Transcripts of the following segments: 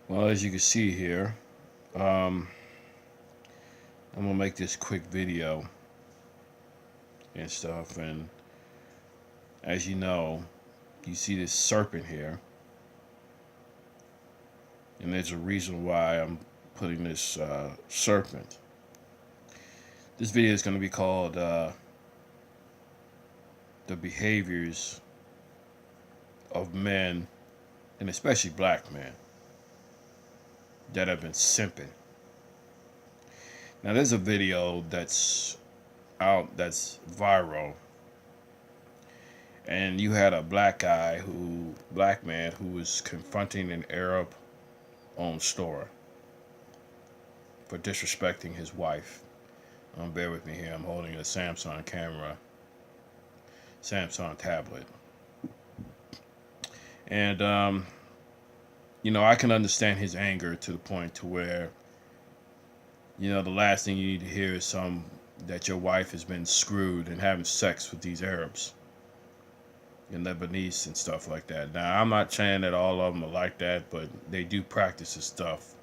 Well, as you can see here, um, I'm gonna make this quick video and stuff. And as you know, you see this serpent here, and there's a reason why I'm putting this serpent. This video is gonna be called "The Behaviors of Men, and especially black men, that have been simping." Now, there's a video that's out that's viral, and you had a black man who was confronting an Arab owned store for disrespecting his wife. Bear with me here. I'm holding a Samsung camera, Samsung tablet, and I can understand his anger to the point to where the last thing you need to hear is some that your wife has been screwed and having sex with these Arabs and Lebanese and stuff like that. Now, I'm not saying that all of them are like that, but they do practice this stuff.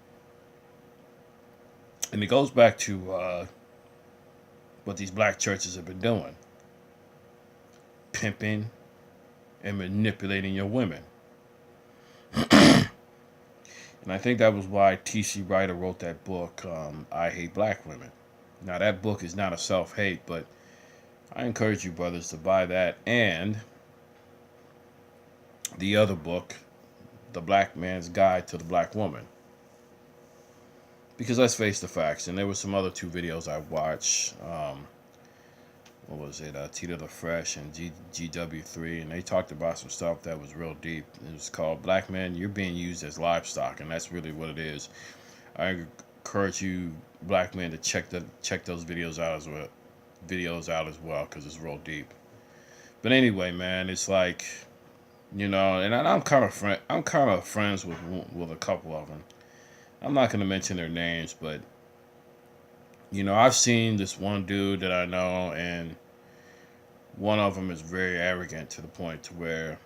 And it goes back to what these black churches have been doing: pimping and manipulating your women. And I think that was why T.C. Ryder wrote that book, I Hate Black Women. Now, that book is not a self hate, but I encourage you, brothers, to buy that and the other book, The Black Man's Guide to the Black Woman. Because let's face the facts, and there were some other two videos I watched. What was it? Tita the Fresh and GW3, and they talked about some stuff that was real deep. It was called "Black Men, You're Being Used as Livestock," and that's really what it is. I encourage you, black men, to check those videos out as well, because it's real deep. But anyway, man, it's like, and I'm kind of friends with a couple of them. I'm not gonna mention their names, but I've seen this one dude that I know, and one of them is very arrogant to the point to where,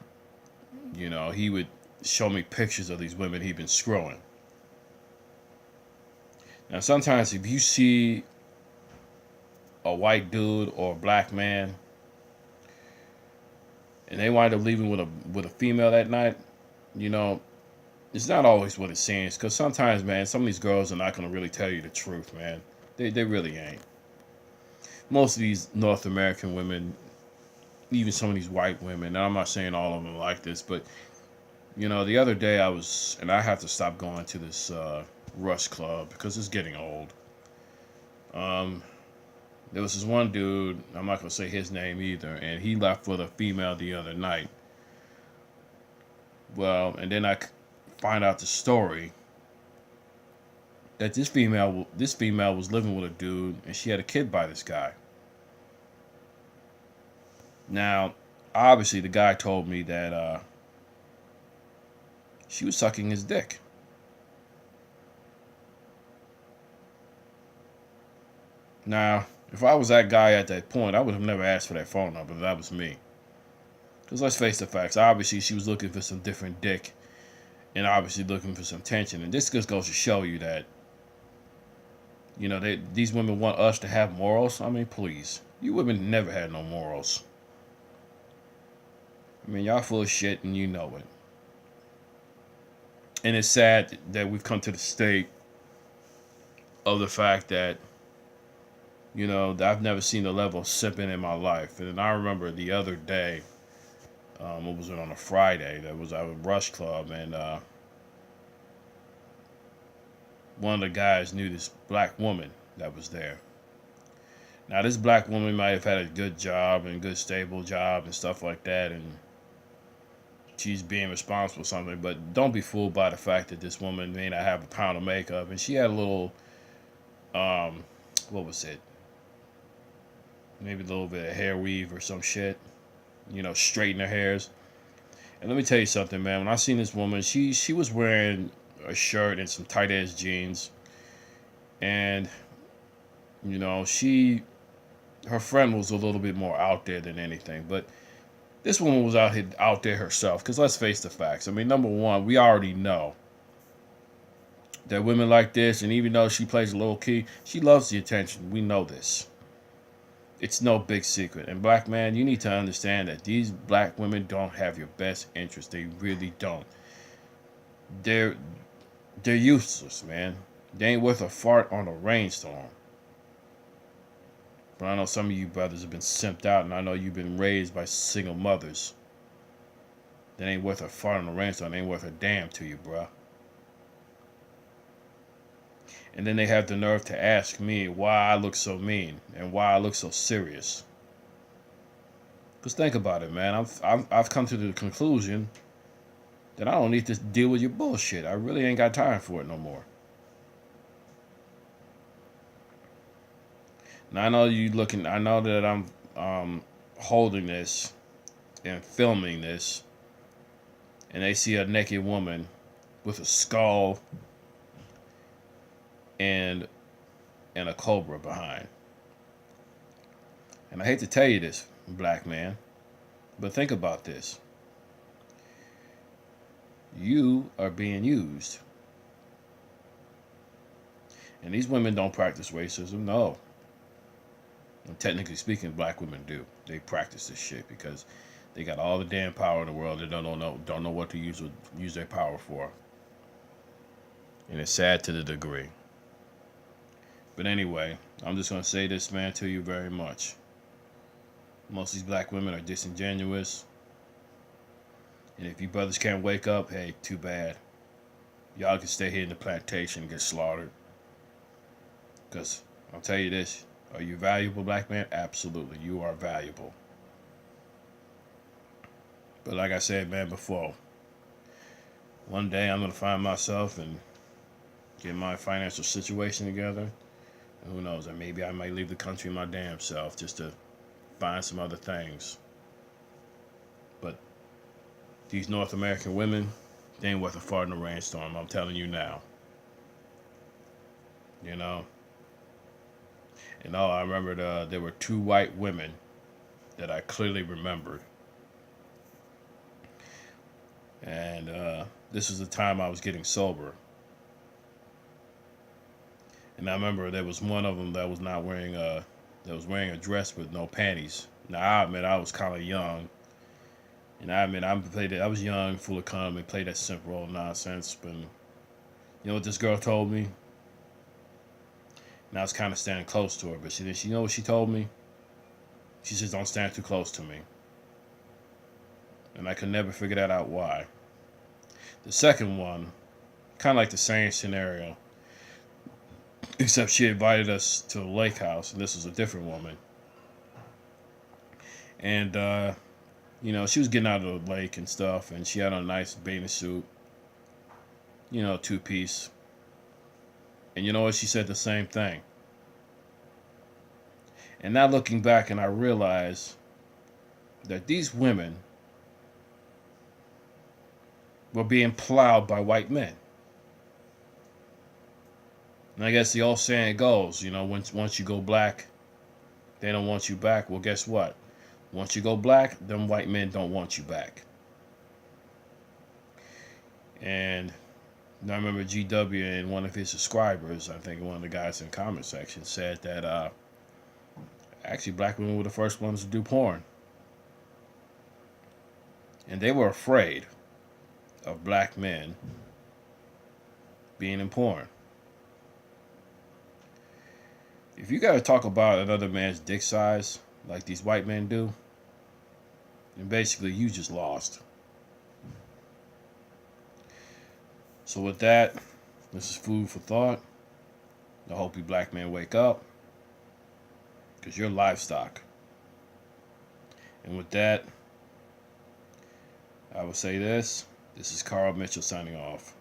he would show me pictures of these women he'd been screwing. Now, sometimes if you see a white dude or a black man, and they wind up leaving with a female that night, you know, it's not always what it seems. Because sometimes, man, some of these girls are not gonna really tell you the truth, man. They really ain't. Most of these North American women, even some of these white women, and I'm not saying all of them are like this, but the other day I have to stop going to this Rush Club because it's getting old. Um, there was this one dude, I'm not gonna say his name either, and he left with a female the other night. Well, and then I find out the story that this female was living with a dude, and she had a kid by this guy. Now, obviously, the guy told me that she was sucking his dick. Now, if I was that guy at that point, I would have never asked for that phone number. That was me. Because let's face the facts. Obviously, she was looking for some different dick, and obviously looking for some tension. And this just goes to show you that, these women want us to have morals. I mean, please. You women never had no morals. I mean, y'all full of shit and you know it. And it's sad that we've come to the state of the fact that, I've never seen a level of sipping in my life. And I remember the other day, what was it, on a Friday, that was at a Rush Club, and one of the guys knew this black woman that was there. Now, this black woman might have had a good job and good stable job and stuff like that, and she's being responsible for something, but don't be fooled by the fact that this woman may not have a pound of makeup, and she had a little, what was it? Maybe a little bit of hair weave or some shit, straighten her hairs. And let me tell you something, man. When I seen this woman, she was wearing a shirt and some tight ass jeans, and her friend was a little bit more out there than anything, but this woman was out there herself. Because let's face the facts. I mean, number one, we already know That women like this, and even though she plays low key, she loves the attention. We know this. It's no big secret. And black man, you need to understand that these black women don't have your best interest. They really don't. They're they're useless, man. They ain't worth a fart on a rainstorm. But I know some of you brothers have been simped out, and I know you've been raised by single mothers. That ain't worth a fart on a rainstorm. They ain't worth a damn to you, bruh. And then they have the nerve to ask me why I look so mean and why I look so serious. Because think about it, man. I've come to the conclusion that I don't need to deal with your bullshit. I really ain't got time for it no more. Now I know you looking. I know that I'm holding this and filming this, and they see a naked woman with a skull and a cobra behind. And I hate to tell you this, black man, but think about this. You are being used. And these women don't practice racism, no. And technically speaking, black women do. They practice this shit because they got all the damn power in the world. They don't know what to use their power for. And it's sad to the degree. But anyway, I'm just gonna say this, man, to you very much. Most of these black women are disingenuous. And if you brothers can't wake up, hey, too bad. Y'all can stay here in the plantation and get slaughtered. Because I'll tell you this, are you valuable, black man? Absolutely, you are valuable. But like I said, man, before, one day I'm going to find myself and get my financial situation together. And who knows, and maybe I might leave the country my damn self just to find some other things. But these North American women, they ain't worth a fart in a rainstorm, I'm telling you now. You know? And I remembered there were two white women that I clearly remembered. And this was the time I was getting sober. And I remember there was one of them that was not wearing that was wearing a dress with no panties. Now I admit I was kind of young, and I admit I was young, full of cum, and played that simp role nonsense. But you know what this girl told me? And I was kind of standing close to her, but she know what she told me? She says, "Don't stand too close to me." And I could never figure that out why. The second one, kind of like the same scenario, except she invited us to the lake house, and this was a different woman. And, you know, she was getting out of the lake and stuff, and she had on a nice bathing suit, you know, two-piece. And you know what? She said the same thing. And now looking back, and I realize that these women were being plowed by white men. And I guess the old saying goes, you know, once you go black, they don't want you back. Well, guess what? Once you go black, them white men don't want you back. And I remember GW and one of his subscribers, I think one of the guys in the comment section, said that actually black women were the first ones to do porn. And they were afraid of black men being in porn. If you gotta talk about another man's dick size like these white men do, then basically you just lost. So with that, this is food for thought. I hope you black men wake up, because you're livestock. And with that, I will say this. This is Carl Mitchell signing off.